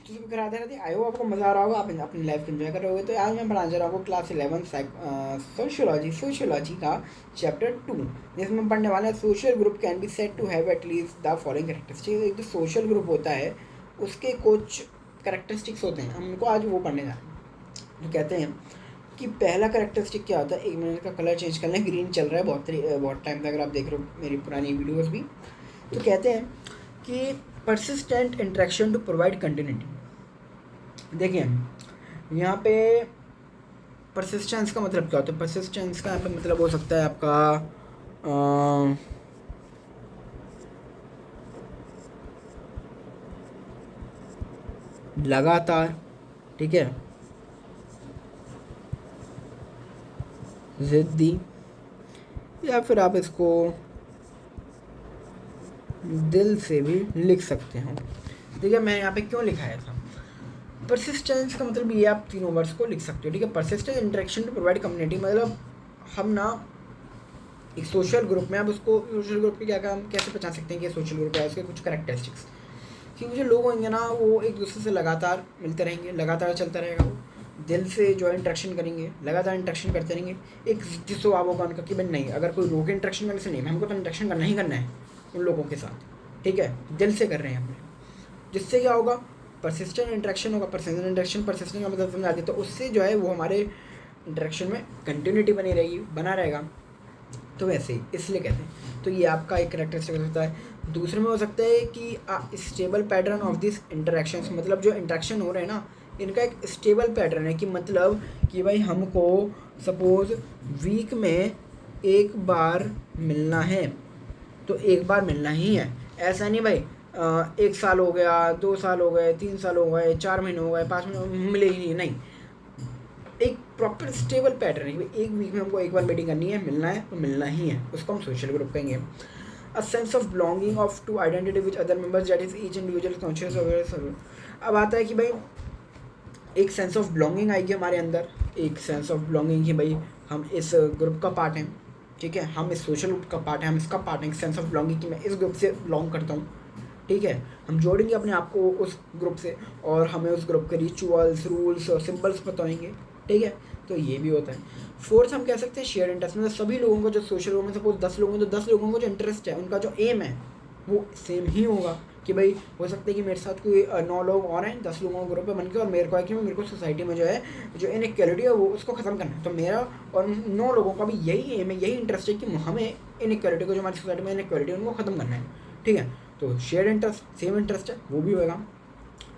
तो सभी कराते रहते। आई होप आपको मज़ा आ रहा होगा, आप अपनी लाइफ को एंजॉय कर रहे होगे। तो आज मैं पढ़ाने जा रहा हूँ क्लास 11 सोशियोलॉजी का चैप्टर 2, जिसमें हम पढ़ने वाले हैं social group can be said to have at least the following characteristics. एक जो सोशल ग्रुप होता है उसके कुछ कैरेक्टरिस्टिक्स होते हैं, हम उनको आज वो पढ़ने जा रहे हैं। तो कहते हैं कि पहला कैरेक्टरिस्टिक क्या होता है, एक मिनट का कलर चेंज कर लें, ग्रीन चल रहा है बहुत टाइम तक, अगर आप देख रहे हो मेरी पुरानी वीडियोज़ भी। तो कहते हैं कि persistent interaction to provide continuity. देखिए यहाँ पे परसिस्टेंस का मतलब क्या होता है। परसिस्टेंस का यहाँ पे मतलब हो सकता है आपका लगातार, ठीक है, ज़िद्दी, या फिर आप इसको दिल से भी लिख सकते हो। देखिए मैं यहाँ पे क्यों लिखाया था। परसिस्टेंस का मतलब ये आप तीनों वर्ड्स को लिख सकते हो, ठीक है। Persistent interaction to provide community, मतलब हम ना एक सोशल ग्रुप में, अब उसको सोशल ग्रुप के क्या काम कैसे पहचान सकते हैं कि सोशल ग्रुप है, उसके कुछ कैरेक्टरिस्टिक्स। कि जो लोग होंगे ना वो एक दूसरे से लगातार मिलते रहेंगे, लगातार चलता रहेगा, वो दिल से जो है इंटरेक्शन करेंगे, लगातार इंटरेक्शन करते रहेंगे। एक जिस स्वभाव होगा उनका कि भाई नहीं, अगर कोई रोके इंटरेक्शन करने से नहीं, हमको तो इंटरेक्शन करना ही करना है उन लोगों के साथ, ठीक है, दिल से कर रहे हैं अपने। जिससे क्या होगा, परसिस्टेंट इंटरेक्शन होगा। परसिस्टेंट का मतलब समझा दिया। तो उससे जो है वो हमारे इंटरेक्शन में कंटिन्यूटी बनी रहेगी, बना रहेगा। तो वैसे ही इसलिए कहते हैं। तो ये आपका एक कैरेक्टरिस्टिक हो सकता है। दूसरे में हो सकता है कि stable pattern of this interactions, मतलब जो इंटरेक्शन हो रहे हैं ना इनका एक स्टेबल पैटर्न है। कि मतलब कि भाई हमको सपोज़ वीक में एक बार मिलना है तो एक बार मिलना ही है। ऐसा नहीं भाई 1 साल हो गया, 2 साल हो गए, 3 साल हो गए, 4 महीने हो गए, 5 महीने मिले ही नहीं। एक प्रॉपर स्टेबल पैटर्न है कि एक वीक में हमको एक बार मीटिंग करनी है, मिलना है तो मिलना ही है, उसको हम सोशल ग्रुप कहेंगे। A sense of belonging of to identity which other members, that is each individual conscious of. अब आता है कि भाई एक सेंस ऑफ बिलोंगिंग आएगी हमारे अंदर, एक सेंस ऑफ बिलोंगिंग कि भाई हम इस ग्रुप का पार्ट हैं, ठीक है, हम इस सोशल ग्रुप का पार्ट है, हम इसका पार्ट हैं। सेंस ऑफ बिलोंगिंग कि मैं इस ग्रुप से बिलोंग करता हूँ, ठीक है, हम जोड़ेंगे अपने आप को उस ग्रुप से और हमें उस ग्रुप के रिचुअल्स, रूल्स और सिंबल्स बताएंगे, ठीक है। तो ये भी होता है। फोर्थ हम कह सकते हैं शेयर इंटरेस्ट, मतलब सभी लोगों को जो सोशल ग्रुप में सपोज 10 लोग हैं तो 10 लोगों को जो इंटरेस्ट है, उनका जो एम है वो सेम ही होगा। कि भाई हो सकता है कि मेरे साथ कोई 9 लोग और हैं, 10 लोगों का ग्रुप है बन के, और मेरे को है कि मेरे को सोसाइटी में जो है जो इनइक्वालिटी है वो उसको ख़त्म करना है। तो मेरा और 9 लोगों का भी यही एम है, यही इंटरेस्ट है कि हमें इनइक्वालिटी को, जो हमारी सोसाइटी में इनइक्वालिटी है उनको ख़त्म करना है, ठीक है। तो शेयर इंटरेस्ट, सेम इंटरेस्ट है, वो भी होगा।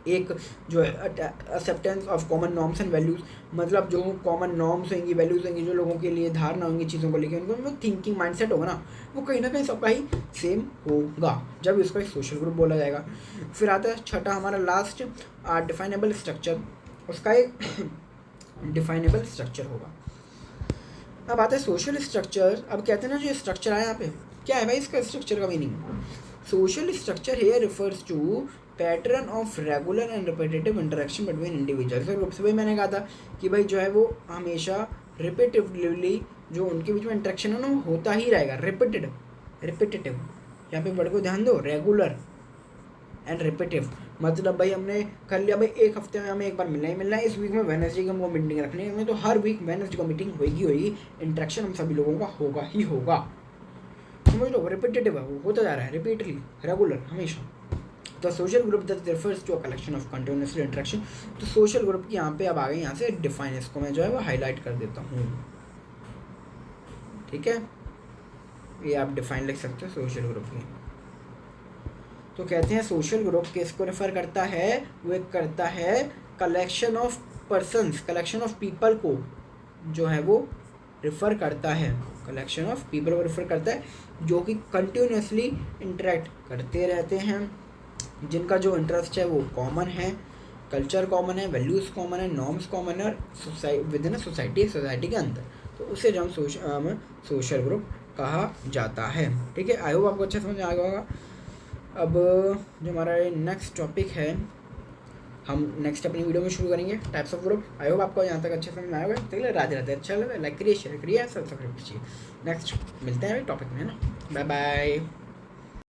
एक जो है acceptance of common norms and values, मतलब जो कॉमन नॉर्म्स होंगी, वैल्यूज़ होंगी, जो लोगों के लिए धारणा होंगी चीज़ों को लेकर, उनको थिंकिंग माइंडसेट होगा ना, वो कहीं ना कहीं सबका ही सेम होगा जब इसका एक सोशल ग्रुप बोला जाएगा। फिर आता है छठा हमारा लास्ट, डिफाइनेबल स्ट्रक्चर। उसका एक डिफाइनेबल स्ट्रक्चर होगा। अब आता है सोशल स्ट्रक्चर। अब कहते हैं ना जो स्ट्रक्चर आया यहाँ पे, क्या है भाई इसका स्ट्रक्चर का meaning. Social structure here refers to pattern of regular and repetitive interaction between individuals. Group से भाई मैंने कहा था कि भाई जो है वो हमेशा रिपीटिवली जो उनके बीच में इंटरेक्शन है ना वो होता ही रहेगा। रिपीटेटिव यहाँ पे वर्ड को ध्यान दो, रेगुलर एंड रिपीटिव, मतलब भाई हमने कर लिया भाई एक हफ्ते में हमें एक बार मिलना ही मिलना है, इस वीक में वेडनेसडे की हमको मीटिंग रखनी है, तो हर वीक वेडनेसडे को मीटिंग होगी, इंटरेक्शन हम सभी लोगों का होगा ही होगा। समझ लो, रिपीटेटिव है, वो होता जा रहा है रिपीटली, रेगुलर, हमेशा। The social group that refers to a collection of continuously interaction. तो सोशल ग्रुप की यहाँ पे अब आ गए, यहाँ से डिफाइन, इसको मैं जो है वो हाईलाइट कर देता हूँ, ठीक है। ये आप डिफाइन लिख सकते हो सोशल ग्रुप की। तो कहते हैं सोशल ग्रुप किसको रेफर करता है, वो एक करता है collection of persons, collection of people को जो है वो रेफर करता है, कलेक्शन ऑफ पीपल को रेफर करता है जो कि कंटिन्यूसली इंटरेक्ट करते रहते हैं, जिनका जो इंटरेस्ट है वो कॉमन है, कल्चर कॉमन है, वैल्यूज़ कॉमन है, नॉर्म्स कॉमन है, और विद इन सोसाइटी के अंदर, तो उसे जो हम सोशल ग्रुप कहा जाता है, ठीक है। आई होप आपको अच्छा समझ आ गया होगा। अब जो हमारा नेक्स्ट टॉपिक है, हम नेक्स्ट अपनी वीडियो में शुरू करेंगे types of group. I hope आपको यहाँ तक अच्छे समझ में आया होगा। चलिए राधे राधे, अच्छा लगा लाइक करिए, शेयर करिए, सब्सक्राइब कीजिए। नेक्स्ट मिलते हैं टॉपिक में, है ना। Bye bye.